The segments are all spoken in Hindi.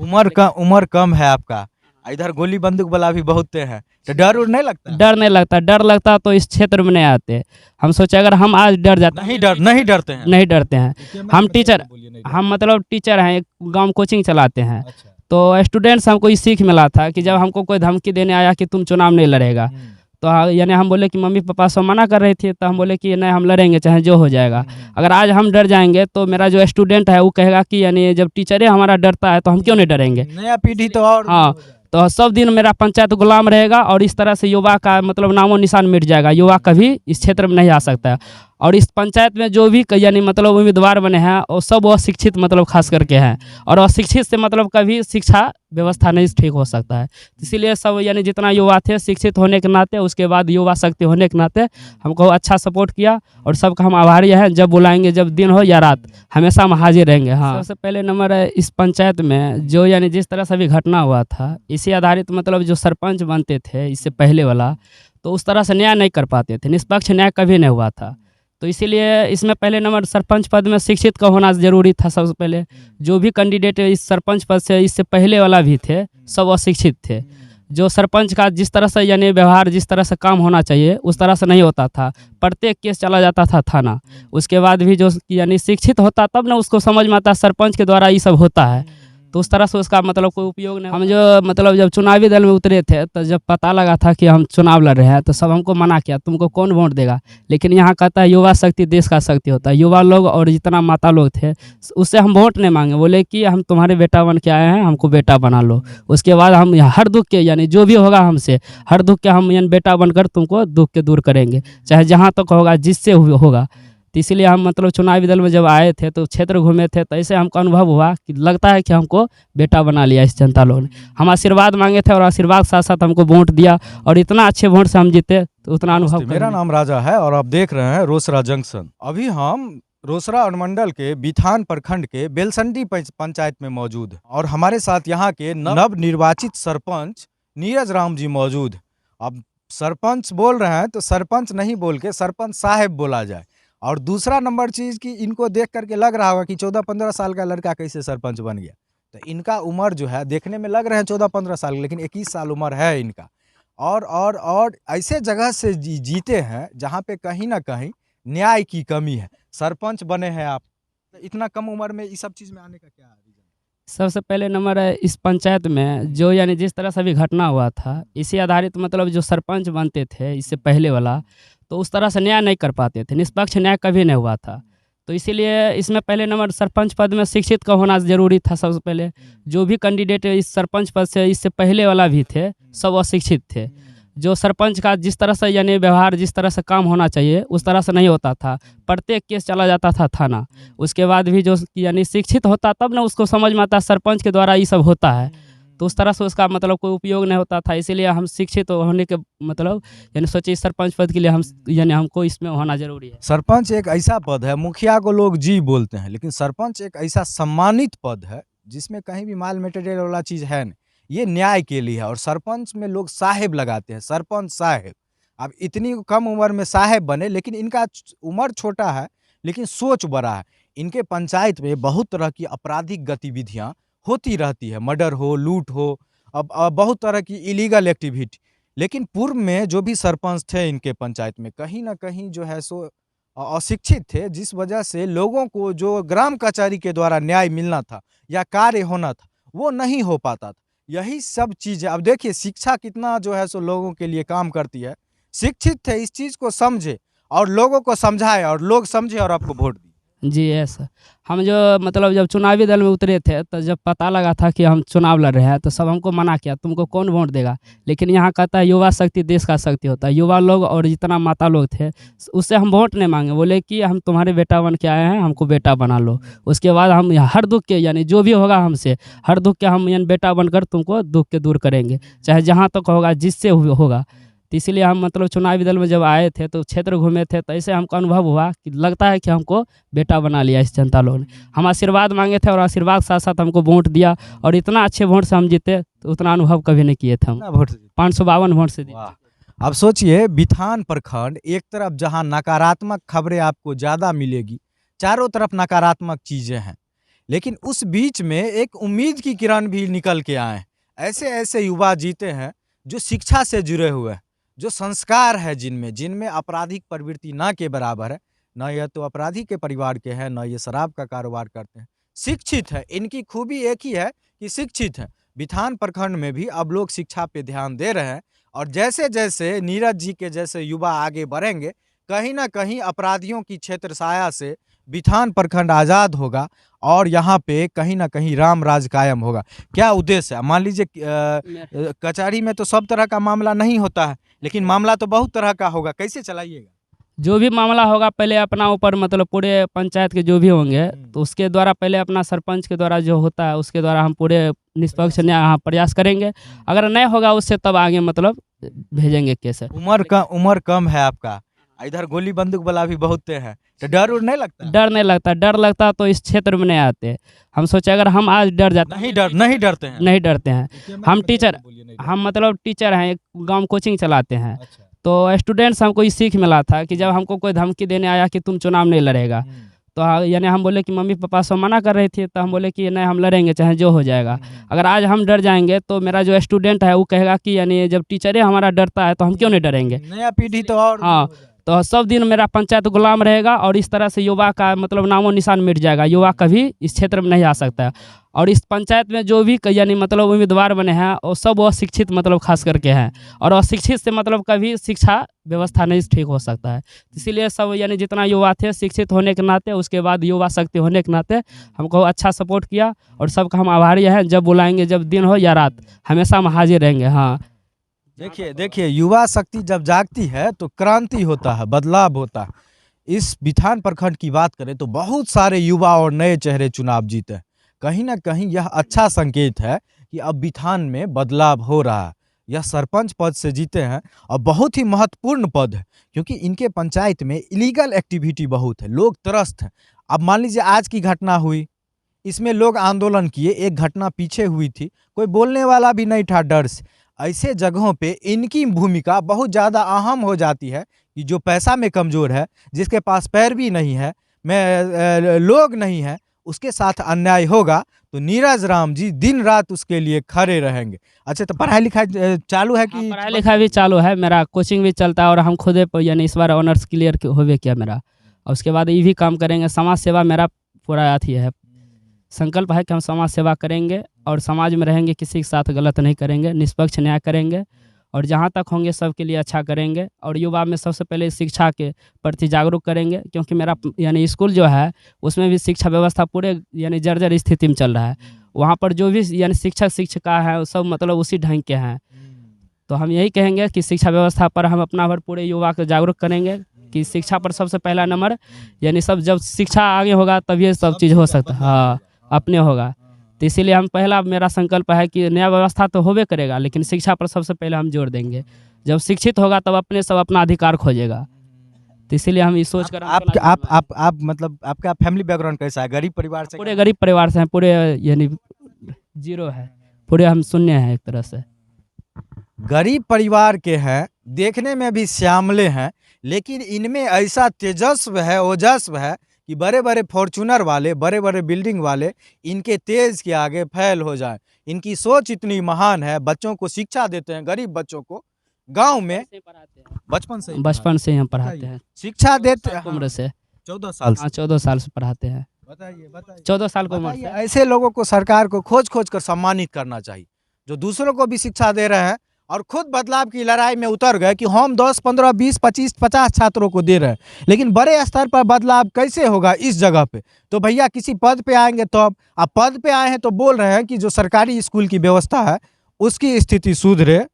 उम्र कम है आपका, इधर गोली बंदूक वाला भी बहुत हैं, तो डर उर नहीं लगता? डर नहीं लगता, डर लगता तो इस क्षेत्र में नहीं आते। हम सोचे अगर हम आज डर जाते, नहीं डरते हैं? नहीं डरते हैं। कैमरा हम के टीचर, सामने बोलिए, नहीं हम डरते। मतलब टीचर हैं, एक गाँव में कोचिंग चलाते हैं। अच्छा। तो स्टूडेंट्स हमको ये सीख मिला था कि जब हमको कोई धमकी देने आया कि तुम चुनाव नहीं लड़ेगा, तो यानी हम बोले कि मम्मी पापा सब मना कर रही थी, तो हम बोले कि नहीं हम लड़ेंगे चाहे जो हो जाएगा। अगर आज हम डर जाएंगे तो मेरा जो स्टूडेंट है वो कहेगा कि यानी जब टीचर ही हमारा डरता है तो हम क्यों नहीं डरेंगे। नया पीढ़ी तो और हाँ, तो सब दिन मेरा पंचायत गुलाम रहेगा और इस तरह से युवा का मतलब नामो निशान मिट जाएगा, युवा कभी इस क्षेत्र में नहीं आ सकता है। और इस पंचायत में जो भी यानी मतलब उम्मीदवार बने हैं वो सब अशिक्षित मतलब खास करके हैं, और अशिक्षित से मतलब कभी शिक्षा व्यवस्था नहीं ठीक हो सकता है। इसीलिए सब यानी जितना युवा थे शिक्षित होने के नाते, उसके बाद युवा शक्ति होने के नाते हमको अच्छा सपोर्ट किया, और सबका हम आभारी हैं। जब बुलाएंगे, जब दिन हो या रात, हमेशा हम हाजिर रहेंगे। हाँ, सबसे पहले नंबर है इस पंचायत में जो यानी जिस तरह से अभी घटना हुआ था, इसी आधारित मतलब जो सरपंच बनते थे इससे पहले वाला, तो उस तरह से न्याय नहीं कर पाते थे, निष्पक्ष न्याय कभी नहीं हुआ था। तो इसीलिए इसमें पहले नंबर सरपंच पद में शिक्षित का होना ज़रूरी था। सबसे पहले जो भी कैंडिडेट इस सरपंच पद से इससे पहले वाला भी थे, सब अशिक्षित थे। जो सरपंच का जिस तरह से यानी व्यवहार, जिस तरह से काम होना चाहिए उस तरह से नहीं होता था। प्रत्येक केस चला जाता था थाना, उसके बाद भी जो यानी शिक्षित होता तब ना उसको समझ में आता सरपंच के द्वारा ये सब होता है, तो उस तरह से उसका मतलब कोई उपयोग नहीं। हम जो मतलब जब चुनावी दल में उतरे थे, तो जब पता लगा था कि हम चुनाव लड़ रहे हैं, तो सब हमको मना किया, तुमको कौन वोट देगा। लेकिन यहाँ कहता है युवा शक्ति देश का शक्ति होता है। युवा लोग और जितना माता लोग थे उससे हम वोट नहीं मांगे, बोले कि हम तुम्हारे बेटा बन के आए हैं, हमको बेटा बना लो। उसके बाद हम हर दुख के यानी जो भी होगा हमसे, हर दुख के हम यानी बेटा बनकर तुमको दुख के दूर करेंगे, चाहे जहाँ तक होगा, जिससे होगा। तो इसीलिए हम मतलब चुनावी दल में जब आए थे तो क्षेत्र घूमे थे, तो ऐसे हमको अनुभव हुआ कि लगता है कि हमको बेटा बना लिया इस जनता लोगों ने। हम आशीर्वाद मांगे थे और आशीर्वाद साथ साथ हमको वोट दिया, और इतना अच्छे वोट से हम जीते, तो उतना अनुभव। मेरा नाम राजा है और आप देख रहे हैं रोसड़ा जंक्शन। अभी हम रोसड़ा अनुमंडल के बिथान प्रखंड के बेलसंडी पंचायत में मौजूद, और हमारे साथ यहाँ के नव निर्वाचित सरपंच नीरज राम जी मौजूद। अब सरपंच बोल रहे हैं तो सरपंच नहीं बोल के सरपंच साहब बोला जाए। और दूसरा नंबर चीज कि इनको देख करके लग रहा होगा कि 14-15 साल का लड़का कैसे सरपंच बन गया। तो इनका उम्र जो है देखने में लग रहे हैं 14-15 साल, लेकिन 21 साल उम्र है इनका। और ऐसे जगह से जीते हैं जहाँ पे कहीं ना कहीं न्याय की कमी है। सरपंच बने हैं आप, तो इतना कम उम्र में इस सब चीज में आने का क्या रीजन? सबसे पहले नंबर है इस पंचायत में जो यानी जिस तरह से अभी घटना हुआ था, इसी आधारित मतलब जो सरपंच बनते थे इससे पहले वाला, तो उस तरह से न्याय नहीं कर पाते थे, निष्पक्ष न्याय कभी नहीं हुआ था। तो इसीलिए इसमें पहले नंबर सरपंच पद में शिक्षित का होना ज़रूरी था। सबसे पहले जो भी कैंडिडेट इस सरपंच पद से इससे पहले वाला भी थे, सब अशिक्षित थे। जो सरपंच का जिस तरह से यानी व्यवहार, जिस तरह से काम होना चाहिए उस तरह से नहीं होता था। प्रत्येक केस चला जाता था थाना, उसके बाद भी जो यानी शिक्षित होता तब ना उसको समझ में आता सरपंच के द्वारा ये सब होता है, तो उस तरह से उसका मतलब कोई उपयोग नहीं होता था। इसीलिए हम शिक्षित होने के मतलब यानी सोचिए सरपंच पद के लिए हम यानी हमको इसमें होना जरूरी है। सरपंच एक ऐसा पद है, मुखिया को लोग जी बोलते हैं, लेकिन सरपंच एक ऐसा सम्मानित पद है जिसमें कहीं भी माल मटेरियल वाला चीज है नहीं। ये न्याय के लिए है, और सरपंच में लोग साहेब लगाते हैं, सरपंच साहेब। अब इतनी कम उम्र में साहेब बने, लेकिन इनका उम्र छोटा है लेकिन सोच बड़ा है। इनके पंचायत में बहुत तरह की आपराधिक गतिविधियां होती रहती है, मर्डर हो, लूट हो, अब बहुत तरह की इलीगल एक्टिविटी। लेकिन पूर्व में जो भी सरपंच थे इनके पंचायत में, कहीं ना कहीं जो है सो अशिक्षित थे, जिस वजह से लोगों को जो ग्राम कचहरी के द्वारा न्याय मिलना था या कार्य होना था वो नहीं हो पाता था। यही सब चीज़ है। अब देखिए शिक्षा कितना जो है सो लोगों के लिए काम करती है। शिक्षित थे, इस चीज़ को समझे और लोगों को समझाए, और लोग समझे और आपको वोट दिए। जी ऐसा हम जो मतलब जब चुनावी दल में उतरे थे, तो जब पता लगा था कि हम चुनाव लड़ रहे हैं, तो सब हमको मना किया, तुमको कौन वोट देगा। लेकिन यहाँ कहता है युवा शक्ति देश का शक्ति होता है। युवा लोग और जितना माता लोग थे उससे हम वोट नहीं मांगे, बोले कि हम तुम्हारे बेटा बन के आए हैं, हमको बेटा बना लो। उसके बाद हम हर दुख के यानी जो भी होगा हमसे, हर दुख के हम यानी बेटा बनकर तुमको दुख के दूर करेंगे, चाहे जहाँ तक होगा, जिससे होगा। तो इसीलिए हम मतलब चुनावी दल में जब आए थे तो क्षेत्र घूमे थे, तो ऐसे हमको अनुभव हुआ कि लगता है कि हमको बेटा बना लिया इस जनता लोगों ने। हम आशीर्वाद मांगे थे और आशीर्वाद साथ साथ हमको वोट दिया, और इतना अच्छे वोट से हम जीते, तो उतना अनुभव कभी नहीं किए थे हम। 552 वोट से जीते। अब सोचिए बिथान प्रखंड एक तरफ जहां नकारात्मक खबरें आपको ज़्यादा मिलेगी, चारों तरफ नकारात्मक चीज़ें हैं, लेकिन उस बीच में एक उम्मीद की किरण भी निकल के आए हैं। ऐसे ऐसे युवा जीते हैं जो शिक्षा से जुड़े हुए हैं, जो संस्कार है जिनमें जिनमें आपराधिक प्रवृत्ति ना के बराबर है, न यह तो अपराधी के परिवार के हैं, न ये शराब का कारोबार करते हैं, शिक्षित है। इनकी खूबी एक ही है कि शिक्षित है। बिथान प्रखंड में भी अब लोग शिक्षा पे ध्यान दे रहे हैं और जैसे जैसे नीरज जी के जैसे युवा आगे बढ़ेंगे, कहीं ना कहीं अपराधियों की क्षेत्र साया से बिथान प्रखंड आज़ाद होगा और यहाँ पे कहीं ना कहीं राम राज कायम होगा। क्या उद्देश्य है? मान लीजिए कचहरी में तो सब तरह का मामला नहीं होता है, लेकिन मामला तो बहुत तरह का होगा, कैसे चलाइएगा? जो भी मामला होगा पहले अपना ऊपर मतलब पूरे पंचायत के जो भी होंगे तो उसके द्वारा पहले अपना सरपंच के द्वारा जो होता है उसके द्वारा हम पूरे निष्पक्ष न्याय हाँ प्रयास करेंगे। अगर नहीं होगा उससे तब आगे मतलब भेजेंगे केस। उम्र कम है आपका, इधर गोली बंदूक वाला भी बहुत है, तो डर उड़ नहीं लगता? डर लगता तो इस क्षेत्र में नहीं आते। हम सोचे अगर हम आज डर जाते नहीं डरते हैं। नहीं डरते हैं। हम मतलब टीचर हैं, एक गांव कोचिंग चलाते हैं। अच्छा। तो स्टूडेंट्स हमको ये सीख मिला था कि जब हमको कोई धमकी देने आया कि तुम चुनाव नहीं लड़ेगा तो यानी हम बोले कि मम्मी पापा सब मना कर रहे थे तो हम बोले कि नहीं हम लड़ेंगे चाहे जो हो जाएगा। अगर आज हम डर जाएंगे तो मेरा जो स्टूडेंट है वो कहेगा कि यानी जब टीचर ही हमारा डरता है तो हम क्यों नहीं डरेंगे। नया पीढ़ी तो और हाँ, तो सब दिन मेरा पंचायत गुलाम रहेगा और इस तरह से युवा का मतलब नामो निशान मिट जाएगा। युवा कभी इस क्षेत्र में नहीं आ सकता है। और इस पंचायत में जो भी यानी मतलब उम्मीदवार बने हैं वो सब अशिक्षित मतलब खास करके हैं और अशिक्षित से मतलब कभी शिक्षा व्यवस्था नहीं ठीक हो सकता है। इसीलिए सब यानी जितना युवा थे शिक्षित होने के नाते उसके बाद युवा शक्ति होने के नाते हमको अच्छा सपोर्ट किया और सबका हम आभारी हैं। जब बुलाएंगे जब दिन हो या रात हमेशा हम हाजिर रहेंगे। हाँ देखिए युवा शक्ति जब जागती है तो क्रांति होता है, बदलाव होता है। इस बिथान प्रखंड की बात करें तो बहुत सारे युवा और नए चेहरे चुनाव जीते हैं। कहीं ना कहीं यह अच्छा संकेत है कि अब बिथान में बदलाव हो रहा है। यह सरपंच पद से जीते हैं और बहुत ही महत्वपूर्ण पद है क्योंकि इनके पंचायत में इलीगल एक्टिविटी बहुत है, लोग त्रस्त हैं। अब मान लीजिए आज की घटना हुई, इसमें लोग आंदोलन किए, एक घटना पीछे हुई थी, कोई बोलने वाला भी नहीं था डर से। ऐसे जगहों पे इनकी भूमिका बहुत ज़्यादा अहम हो जाती है कि जो पैसा में कमज़ोर है, जिसके पास पैर भी नहीं है, लोग नहीं है, उसके साथ अन्याय होगा तो नीरज राम जी दिन रात उसके लिए खड़े रहेंगे। अच्छा, तो पढ़ाई लिखाई चालू है कि? पढ़ाई लिखाई भी चालू है, मेरा कोचिंग भी चलता है और हम खुद यानी इस बार ऑनर्स क्लियर हो गया क्या मेरा। और उसके बाद ये भी काम करेंगे, समाज सेवा मेरा पूरा अथी है, संकल्प है कि हम समाज सेवा करेंगे और समाज में रहेंगे, किसी के साथ गलत नहीं करेंगे, निष्पक्ष न्याय करेंगे और जहाँ तक होंगे सबके लिए अच्छा करेंगे। और युवा में सबसे पहले शिक्षा के प्रति जागरूक करेंगे क्योंकि मेरा यानी स्कूल जो है उसमें भी शिक्षा व्यवस्था पूरे यानी जर्जर स्थिति में चल रहा है। वहाँ पर जो भी यानी शिक्षक शिक्षिका है वो सब मतलब उसी ढंग के हैं। तो हम यही कहेंगे कि शिक्षा व्यवस्था पर हम अपना भर पूरे युवा को जागरूक करेंगे कि शिक्षा पर सबसे पहला नंबर, यानी सब जब शिक्षा आगे होगा तब ये सब चीज़ हो सकता है। हाँ, अपने होगा। तो इसीलिए हम पहला मेरा संकल्प है कि नया व्यवस्था तो होबे करेगा लेकिन शिक्षा पर सबसे पहले हम जोर देंगे। जब शिक्षित होगा तब अपने सब अपना अधिकार खोजेगा। तो इसीलिए हम ये सोच कर आप मतलब आपका फैमिली बैकग्राउंड कैसा है? गरीब परिवार से? पूरे गरीब परिवार से हैं, पूरे यानी जीरो है, पूरे हम शून्य हैं एक तरह से। गरीब परिवार के हैं, देखने में भी श्यामले हैं, लेकिन इनमें ऐसा तेजस्व है, ओजस्व है कि बड़े बड़े फॉर्चूनर वाले, बड़े बड़े बिल्डिंग वाले इनके तेज के आगे फैल हो जाएं। इनकी सोच इतनी महान है, बच्चों को शिक्षा देते हैं, गरीब बच्चों को गांव में बचपन से हम पढ़ाते हैं, शिक्षा देते हैं उम्र से 14 साल से। 14 साल से पढ़ाते हैं। बताइए 14 साल की उम्र से। ऐसे लोगों को सरकार को खोज खोज कर सम्मानित करना चाहिए जो दूसरों को भी शिक्षा दे रहे हैं और खुद बदलाव की लड़ाई में उतर गए कि हम 10, 15, 20, 25, 50 छात्रों को दे रहे हैं, लेकिन बड़े स्तर पर बदलाव कैसे होगा इस जगह पे? तो भैया किसी पद पे आएंगे तो अब पद पे आए हैं तो बोल रहे हैं कि जो सरकारी स्कूल की व्यवस्था है उसकी स्थिति सुधरे,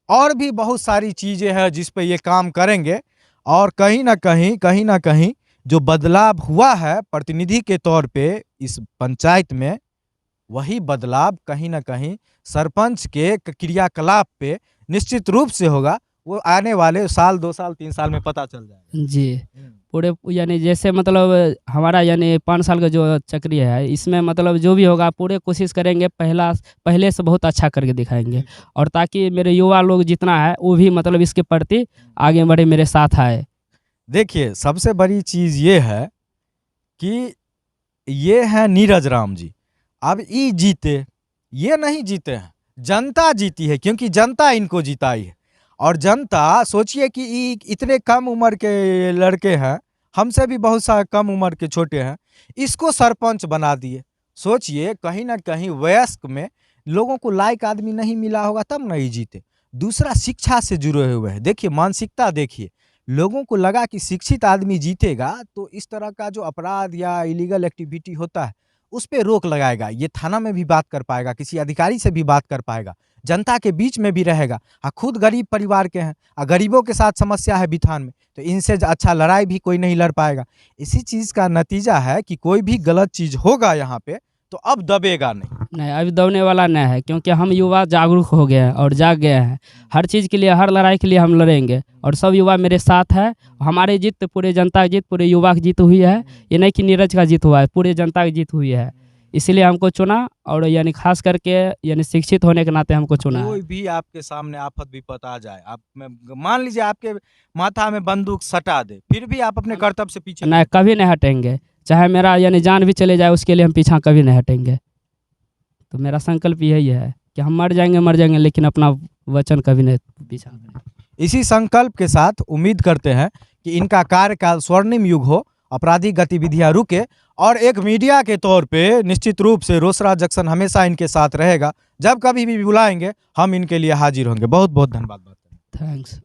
और भी बहुत सारी चीज़ें हैं जिस पे ये काम करेंगे। और कहीं ना कहीं जो बदलाव हुआ है प्रतिनिधि के तौर पे इस पंचायत में, वही बदलाव कहीं ना कहीं सरपंच के क्रियाकलाप पे निश्चित रूप से होगा। वो आने वाले साल, 2 साल, 3 साल में पता चल जाएगा जी। पूरे यानी जैसे मतलब हमारा यानी 5 साल का जो चक्री है इसमें मतलब जो भी होगा पूरे कोशिश करेंगे पहले से बहुत अच्छा करके दिखाएंगे और ताकि मेरे युवा लोग जितना है वो भी मतलब इसके प्रति आगे बढ़े, मेरे साथ आए। देखिए सबसे बड़ी चीज़ ये है कि ये हैं नीरज राम जी। अब ई जीते, ये नहीं जीते हैं, जनता जीती है, क्योंकि जनता इनको जिताई है। और जनता, सोचिए कि इतने कम उम्र के लड़के हैं, हमसे भी बहुत सा कम उम्र के छोटे हैं, इसको सरपंच बना दिए। सोचिए, कहीं ना कहीं वयस्क में लोगों को लायक आदमी नहीं मिला होगा, तब नहीं जीते। दूसरा, शिक्षा से जुड़े हुए हैं। देखिए मानसिकता, देखिए लोगों को लगा कि शिक्षित आदमी जीतेगा तो इस तरह का जो अपराध या इलीगल एक्टिविटी होता है उस पे रोक लगाएगा। ये थाना में भी बात कर पाएगा, किसी अधिकारी से भी बात कर पाएगा, जनता के बीच में भी रहेगा। खुद गरीब परिवार के हैं, गरीबों के साथ समस्या है बिथान में, तो इनसे अच्छा लड़ाई भी कोई नहीं लड़ पाएगा। इसी चीज़ का नतीजा है कि कोई भी गलत चीज़ होगा यहाँ पे तो अब दबेगा नहीं। अभी दबने वाला नहीं है, क्योंकि हम युवा जागरूक हो गए हैं और जाग गए हैं। हर चीज़ के लिए, हर लड़ाई के लिए हम लड़ेंगे और सब युवा मेरे साथ है। हमारी जीत, पूरे जनता की जीत, पूरे युवा की जीत हुई है। ये नहीं कि नीरज का जीत हुआ है, पूरे जनता की जीत हुई है। इसीलिए हमको चुना, और यानी खास करके यानी शिक्षित होने के नाते हमको चुना है। कोई भी आपके सामने आफत विपत आ जाए, आप मान लीजिए आपके माथा में बंदूक सटा दे, फिर भी आप अपने कर्तव्य से पीछे नहीं, कभी नहीं हटेंगे। चाहे मेरा यानी जान भी चले जाए, उसके लिए हम पीछा कभी नहीं हटेंगे। तो मेरा संकल्प यही है कि हम मर जाएंगे, लेकिन अपना वचन कभी नहीं पीछा। इसी संकल्प के साथ उम्मीद करते हैं कि इनका कार्यकाल स्वर्णिम युग हो, आपराधिक गतिविधियां रुके, और एक मीडिया के तौर पे निश्चित रूप से रोसड़ा जंक्शन हमेशा इनके साथ रहेगा। जब कभी भी बुलाएंगे हम इनके लिए हाजिर होंगे। बहुत बहुत धन्यवाद। थैंक्स।